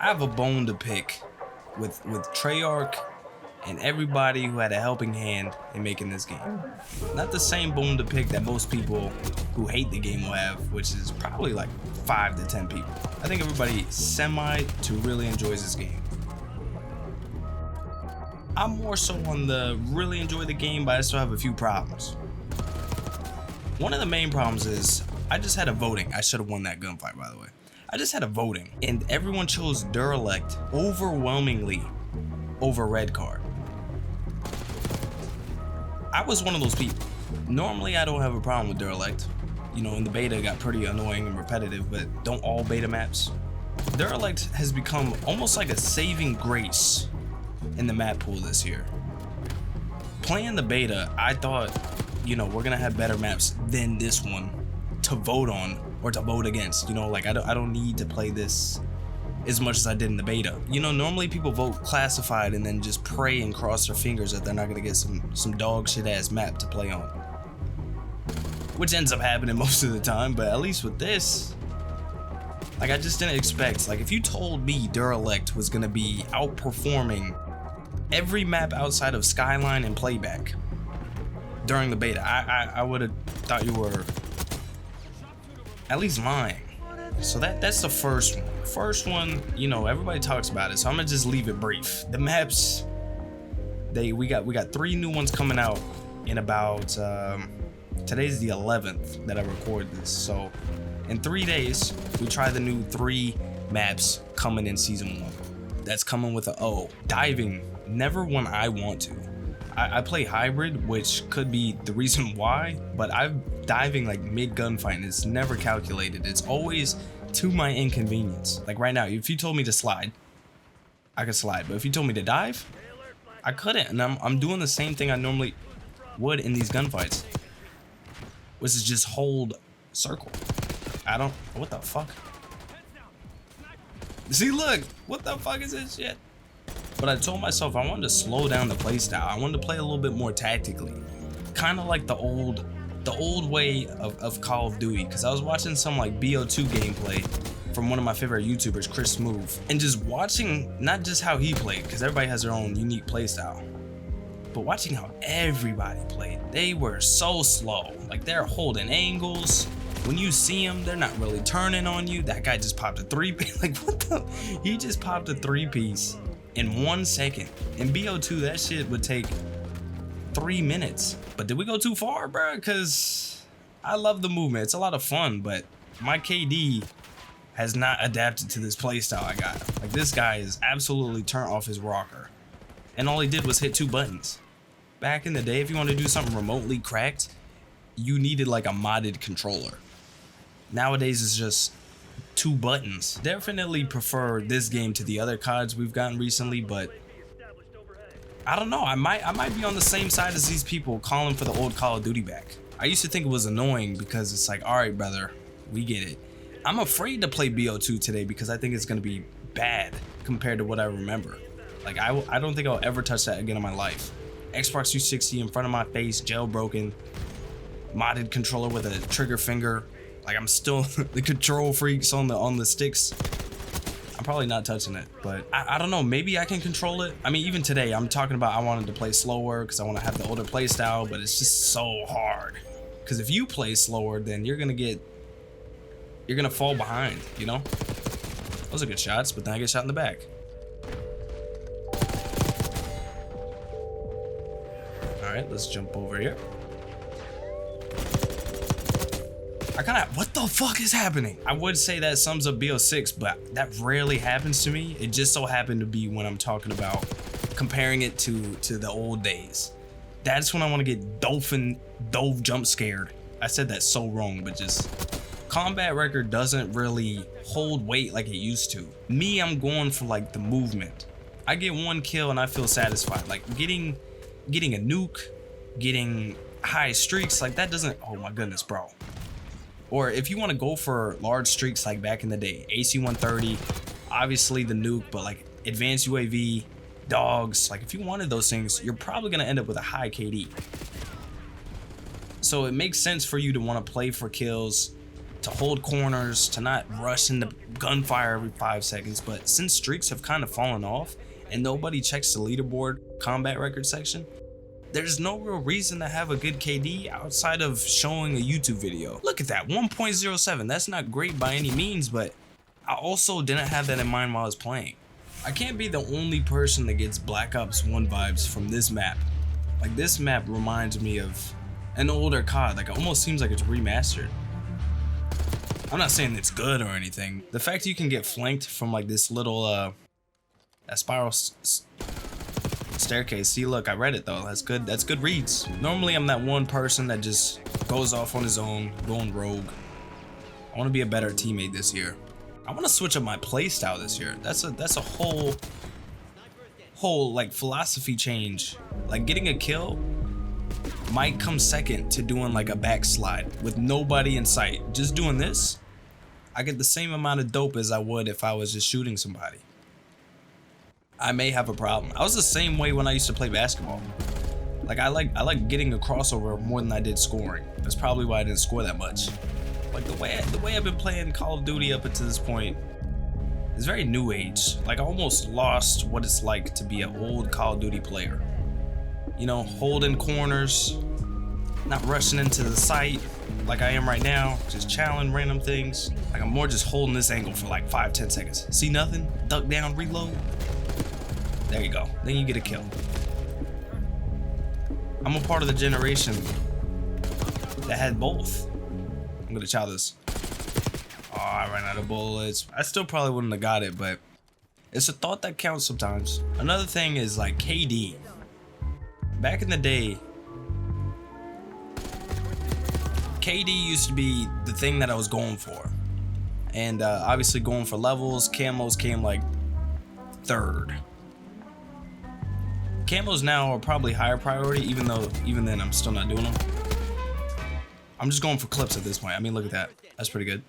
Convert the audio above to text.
I have a bone to pick with Treyarch and everybody who had a helping hand in making this game. Not the same bone to pick that most people who hate the game will have, which is probably like 5 to 10 people. I think everybody semi to really enjoys this game. I'm more so on the really enjoy the game, but I still have a few problems. One of the main problems is I just had a voting. I should have won that gunfight, by the way. I just had a voting, and everyone chose Derelict overwhelmingly over Red Card. I was one of those people. Normally, I don't have a problem with Derelict. You know, in the beta, it got pretty annoying and repetitive, but don't all beta maps? Derelict has become almost like a saving grace in the map pool this year. Playing the beta, I thought, you know, we're gonna have better maps than this one to vote on or to vote against. You know, like I don't need to play this as much as I did in the beta. You know, normally people vote classified and then just pray and cross their fingers that they're not gonna get some dog shit ass map to play on, which ends up happening most of the time. But at least with this, like, I just didn't expect, like, if you told me Derelict was gonna be outperforming every map outside of Skyline and Playback during the beta, I would have thought you were at least lying. So that's the first one. First one, you know, everybody talks about it, so I'm gonna just leave it brief. The maps, we got 3 new ones coming out in about today's the 11th that I record this. So in 3 days, we try the new 3 maps coming in season 1. That's coming with a O. Diving, never when I want to. I play hybrid, which could be the reason why, but I'm diving like mid gunfight and it's never calculated. It's always to my inconvenience. Like right now, if you told me to slide, I could slide, but if you told me to dive, I couldn't. And I'm doing the same thing I normally would in these gunfights, which is just hold circle. What the fuck? See, look, what the fuck is this shit? But I told myself I wanted to slow down the playstyle. I wanted to play a little bit more tactically, kind of like the old way of Call of Duty. Because I was watching some like BO2 gameplay from one of my favorite YouTubers, Chris Smooth, and just watching not just how he played, because everybody has their own unique playstyle, but watching how everybody played. They were so slow. Like, they're holding angles. When you see them, they're not really turning on you. That guy just popped a 3-piece. Like, what the? He just popped a 3-piece in 1 second. In BO2, that shit would take 3 minutes. But did we go too far, bro? Because I love the movement. It's a lot of fun, but my KD has not adapted to this playstyle I got. Like, this guy is absolutely turned off his rocker. And all he did was hit 2 buttons. Back in the day, if you wanted to do something remotely cracked, you needed like a modded controller. Nowadays, it's just 2 buttons. Definitely prefer this game to the other CODs we've gotten recently, but I don't know. I might be on the same side as these people calling for the old Call of Duty back. I used to think it was annoying because it's like, all right, brother, we get it. I'm afraid to play BO2 today because I think it's gonna be bad compared to what I remember. Like, I don't think I'll ever touch that again in my life. Xbox 360 in front of my face, jailbroken, modded controller with a trigger finger. Like, I'm still the control freaks on the sticks. I'm probably not touching it, but I don't know. Maybe I can control it. I mean, even today, I'm talking about I wanted to play slower because I want to have the older play style, but it's just so hard. Because if you play slower, then you're gonna fall behind, you know? Those are good shots, but then I get shot in the back. All right, let's jump over here. What the fuck is happening? I would say that sums up BO6, but that rarely happens to me. It just so happened to be when I'm talking about comparing it to the old days. That's when I want to get dove jump scared. I said that so wrong, but just combat record doesn't really hold weight like it used to. Me, I'm going for like the movement. I get 1 kill and I feel satisfied. Like getting a nuke, getting high streaks, like that doesn't, oh my goodness, bro. Or if you want to go for large streaks like back in the day, AC-130, obviously the nuke, but like advanced UAV, dogs, like if you wanted those things, you're probably going to end up with a high KD. So it makes sense for you to want to play for kills to hold corners, to not rush into gunfire every 5 seconds. But since streaks have kind of fallen off and nobody checks the leaderboard combat record section, there's no real reason to have a good KD outside of showing a YouTube video. Look at that, 1.07. That's not great by any means, but I also didn't have that in mind while I was playing. I can't be the only person that gets Black Ops 1 vibes from this map. Like, this map reminds me of an older COD. Like, it almost seems like it's remastered. I'm not saying it's good or anything. The fact you can get flanked from like this little that spiral staircase. See, look, I read it though. That's good. That's good reads. Normally I'm that one person that just goes off on his own, going rogue. I want to be a better teammate this year. I want to switch up my playstyle this year. That's a whole like philosophy change. Like, getting a kill might come second to doing like a backslide with nobody in sight. Just doing this, I get the same amount of dope as I would if I was just shooting somebody. I may have a problem. I was the same way when I used to play basketball. Like, I like getting a crossover more than I did scoring. That's probably why I didn't score that much. Like, the way I've been playing Call of Duty up until this point is very new age. Like, I almost lost what it's like to be an old Call of Duty player. You know, holding corners, not rushing into the site like I am right now, just challenging random things. Like, I'm more just holding this angle for like 5-10 seconds. See nothing? Duck down, reload. There you go. Then you get a kill. I'm a part of the generation that had both. I'm gonna chow this. Oh, I ran out of bullets. I still probably wouldn't have got it, but it's a thought that counts sometimes. Another thing is like KD. Back in the day, KD used to be the thing that I was going for. And obviously going for levels, camos came like third. Camos now are probably higher priority, even then I'm still not doing them. I'm just going for clips at this point. I mean, look at that. That's pretty good.